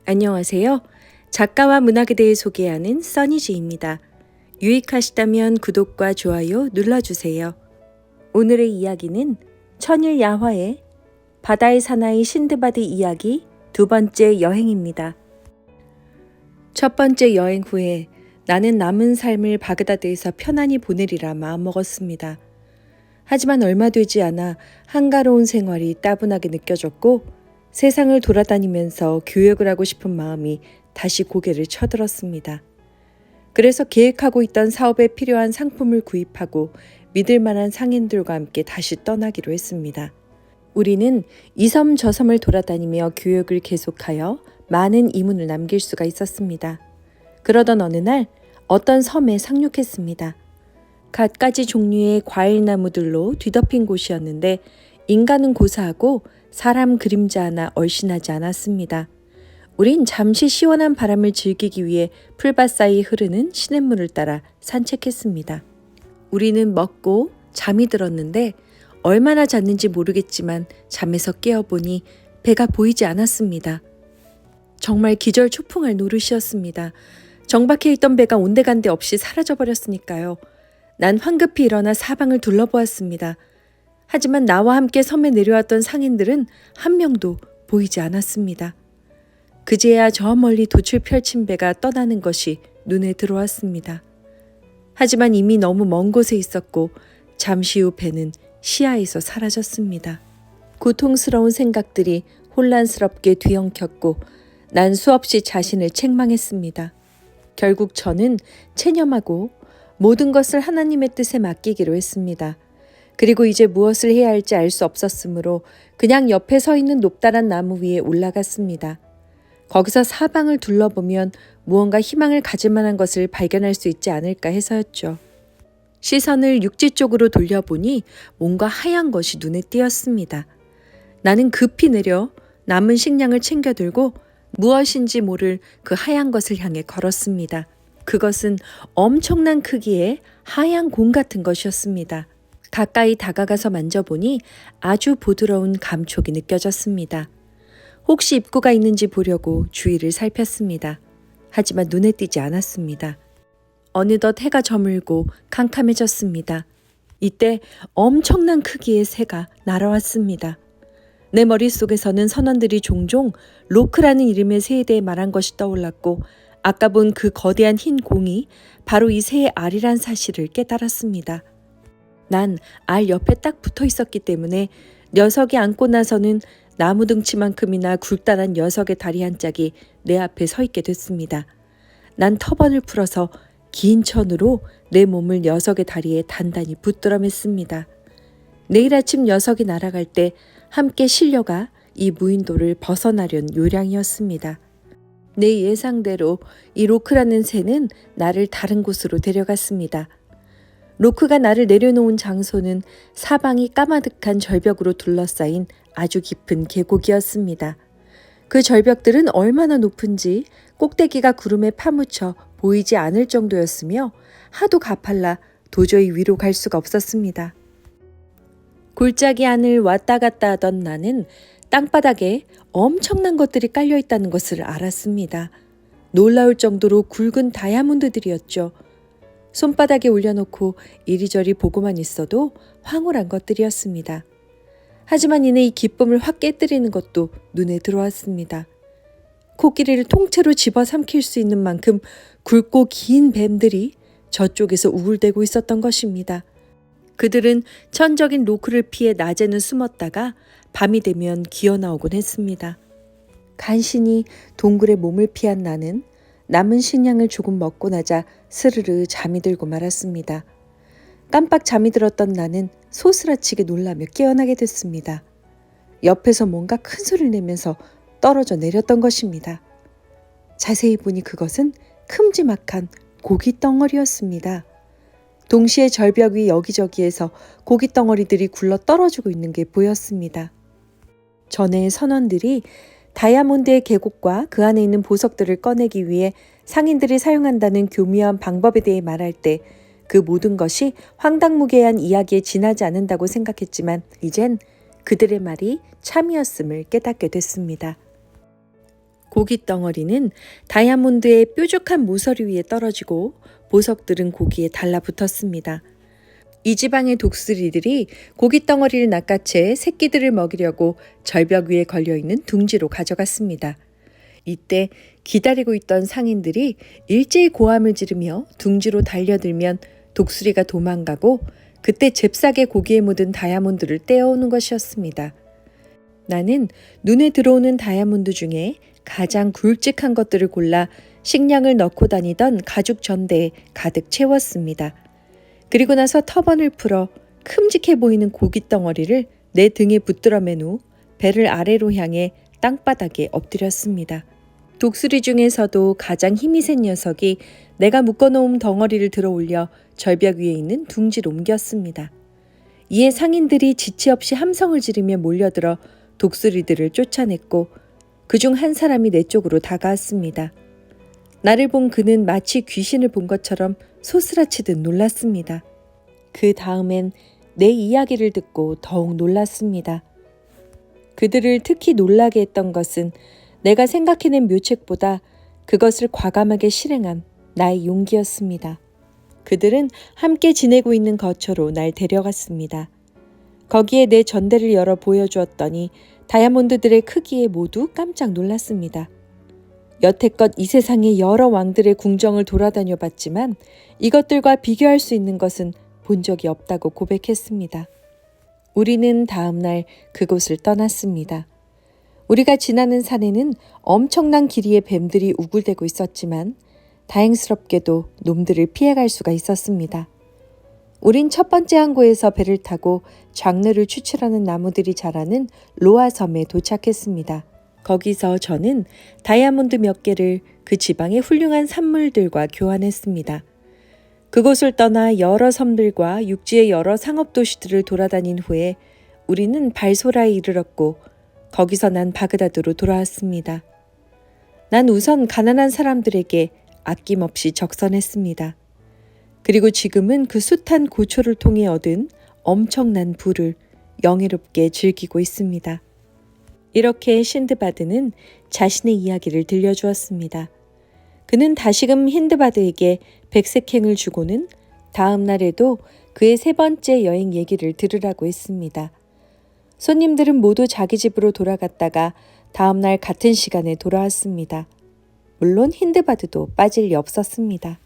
안녕하세요. 작가와 문학에 대해 소개하는 써니지입니다. 유익하시다면 구독과 좋아요 눌러주세요. 오늘의 이야기는 천일 야화의 바다의 사나이 신드바드 이야기 두 번째 여행입니다. 첫 번째 여행 후에 나는 남은 삶을 바그다드에서 편안히 보내리라 마음먹었습니다. 하지만 얼마 되지 않아 한가로운 생활이 따분하게 느껴졌고 세상을 돌아다니면서 교역을 하고 싶은 마음이 다시 고개를 쳐들었습니다. 그래서 계획하고 있던 사업에 필요한 상품을 구입하고 믿을 만한 상인들과 함께 다시 떠나기로 했습니다. 우리는 이 섬 저 섬을 돌아다니며 교역을 계속하여 많은 이문을 남길 수가 있었습니다. 그러던 어느 날 어떤 섬에 상륙했습니다. 갖가지 종류의 과일나무들로 뒤덮인 곳이었는데 인간은 고사하고 사람 그림자 하나 얼씬하지 않았습니다. 우린 잠시 시원한 바람을 즐기기 위해 풀밭 사이 흐르는 시냇물을 따라 산책했습니다. 우리는 먹고 잠이 들었는데 얼마나 잤는지 모르겠지만 잠에서 깨어보니 배가 보이지 않았습니다. 정말 기절초풍할 노릇이었습니다. 정박해 있던 배가 온데간데 없이 사라져버렸으니까요. 난 황급히 일어나 사방을 둘러보았습니다. 하지만 나와 함께 섬에 내려왔던 상인들은 한 명도 보이지 않았습니다. 그제야 저 멀리 돛을 펼친 배가 떠나는 것이 눈에 들어왔습니다. 하지만 이미 너무 먼 곳에 있었고 잠시 후 배는 시야에서 사라졌습니다. 고통스러운 생각들이 혼란스럽게 뒤엉켰고 난 수없이 자신을 책망했습니다. 결국 저는 체념하고 모든 것을 하나님의 뜻에 맡기기로 했습니다. 그리고 이제 무엇을 해야 할지 알 수 없었으므로 그냥 옆에 서 있는 높다란 나무 위에 올라갔습니다. 거기서 사방을 둘러보면 무언가 희망을 가질 만한 것을 발견할 수 있지 않을까 해서였죠. 시선을 육지 쪽으로 돌려보니 뭔가 하얀 것이 눈에 띄었습니다. 나는 급히 내려 남은 식량을 챙겨 들고 무엇인지 모를 그 하얀 것을 향해 걸었습니다. 그것은 엄청난 크기의 하얀 공 같은 것이었습니다. 가까이 다가가서 만져보니 아주 부드러운 감촉이 느껴졌습니다. 혹시 입구가 있는지 보려고 주위를 살폈습니다. 하지만 눈에 띄지 않았습니다. 어느덧 해가 저물고 캄캄해졌습니다. 이때 엄청난 크기의 새가 날아왔습니다. 내 머릿속에서는 선원들이 종종 로크라는 이름의 새에 대해 말한 것이 떠올랐고 아까 본 그 거대한 흰 공이 바로 이 새의 알이란 사실을 깨달았습니다. 난 알 옆에 딱 붙어 있었기 때문에 녀석이 안고 나서는 나무 등치만큼이나 굵다란 녀석의 다리 한 짝이 내 앞에 서 있게 됐습니다. 난 터번을 풀어서 긴 천으로 내 몸을 녀석의 다리에 단단히 붙들어 맸습니다. 내일 아침 녀석이 날아갈 때 함께 실려가 이 무인도를 벗어나려는 요량이었습니다. 내 예상대로 이 로크라는 새는 나를 다른 곳으로 데려갔습니다. 로크가 나를 내려놓은 장소는 사방이 까마득한 절벽으로 둘러싸인 아주 깊은 계곡이었습니다. 그 절벽들은 얼마나 높은지 꼭대기가 구름에 파묻혀 보이지 않을 정도였으며 하도 가팔라 도저히 위로 갈 수가 없었습니다. 골짜기 안을 왔다 갔다 하던 나는 땅바닥에 엄청난 것들이 깔려 있다는 것을 알았습니다. 놀라울 정도로 굵은 다이아몬드들이었죠. 손바닥에 올려놓고 이리저리 보고만 있어도 황홀한 것들이었습니다. 하지만 이내 이 기쁨을 확 깨뜨리는 것도 눈에 들어왔습니다. 코끼리를 통째로 집어삼킬 수 있는 만큼 굵고 긴 뱀들이 저쪽에서 우글대고 있었던 것입니다. 그들은 천적인 로크를 피해 낮에는 숨었다가 밤이 되면 기어나오곤 했습니다. 간신히 동굴에 몸을 피한 나는 남은 식량을 조금 먹고 나자 스르르 잠이 들고 말았습니다. 깜빡 잠이 들었던 나는 소스라치게 놀라며 깨어나게 됐습니다. 옆에서 뭔가 큰 소리를 내면서 떨어져 내렸던 것입니다. 자세히 보니 그것은 큼지막한 고기 덩어리였습니다. 동시에 절벽 위 여기저기에서 고기 덩어리들이 굴러 떨어지고 있는 게 보였습니다. 전에 선원들이 다이아몬드의 계곡과 그 안에 있는 보석들을 꺼내기 위해 상인들이 사용한다는 교묘한 방법에 대해 말할 때 그 모든 것이 황당무계한 이야기에 지나지 않는다고 생각했지만 이젠 그들의 말이 참이었음을 깨닫게 됐습니다. 고기 덩어리는 다이아몬드의 뾰족한 모서리 위에 떨어지고 보석들은 고기에 달라붙었습니다. 이 지방의 독수리들이 고기 덩어리를 낚아채 새끼들을 먹이려고 절벽 위에 걸려있는 둥지로 가져갔습니다. 이때 기다리고 있던 상인들이 일제히 고함을 지르며 둥지로 달려들면 독수리가 도망가고 그때 잽싸게 고기에 묻은 다이아몬드를 떼어오는 것이었습니다. 나는 눈에 들어오는 다이아몬드 중에 가장 굵직한 것들을 골라 식량을 넣고 다니던 가죽 전대에 가득 채웠습니다. 그리고 나서 터번을 풀어 큼직해 보이는 고기 덩어리를 내 등에 붙들어 맨 후 배를 아래로 향해 땅바닥에 엎드렸습니다. 독수리 중에서도 가장 힘이 센 녀석이 내가 묶어놓은 덩어리를 들어 올려 절벽 위에 있는 둥지로 옮겼습니다. 이에 상인들이 지체 없이 함성을 지르며 몰려들어 독수리들을 쫓아냈고 그중 한 사람이 내 쪽으로 다가왔습니다. 나를 본 그는 마치 귀신을 본 것처럼 소스라치듯 놀랐습니다. 그 다음엔 내 이야기를 듣고 더욱 놀랐습니다. 그들을 특히 놀라게 했던 것은 내가 생각해낸 묘책보다 그것을 과감하게 실행한 나의 용기였습니다. 그들은 함께 지내고 있는 거처로 날 데려갔습니다. 거기에 내 전대를 열어 보여주었더니 다이아몬드들의 크기에 모두 깜짝 놀랐습니다. 여태껏 이 세상의 여러 왕들의 궁정을 돌아다녀 봤지만 이것들과 비교할 수 있는 것은 본 적이 없다고 고백했습니다. 우리는 다음 날 그곳을 떠났습니다. 우리가 지나는 산에는 엄청난 길이의 뱀들이 우글대고 있었지만 다행스럽게도 놈들을 피해갈 수가 있었습니다. 우린 첫 번째 항구에서 배를 타고 장르를 추출하는 나무들이 자라는 로아 섬에 도착했습니다. 거기서 저는 다이아몬드 몇 개를 그 지방의 훌륭한 산물들과 교환했습니다. 그곳을 떠나 여러 섬들과 육지의 여러 상업 도시들을 돌아다닌 후에 우리는 발소라에 이르렀고 거기서 난 바그다드로 돌아왔습니다. 난 우선 가난한 사람들에게 아낌없이 적선했습니다. 그리고 지금은 그 숱한 고초를 통해 얻은 엄청난 부를 영예롭게 즐기고 있습니다. 이렇게 신드바드는 자신의 이야기를 들려주었습니다. 그는 다시금 힌드바드에게 백색행을 주고는 다음 날에도 그의 세 번째 여행 얘기를 들으라고 했습니다. 손님들은 모두 자기 집으로 돌아갔다가 다음 날 같은 시간에 돌아왔습니다. 물론 힌드바드도 빠질 리 없었습니다.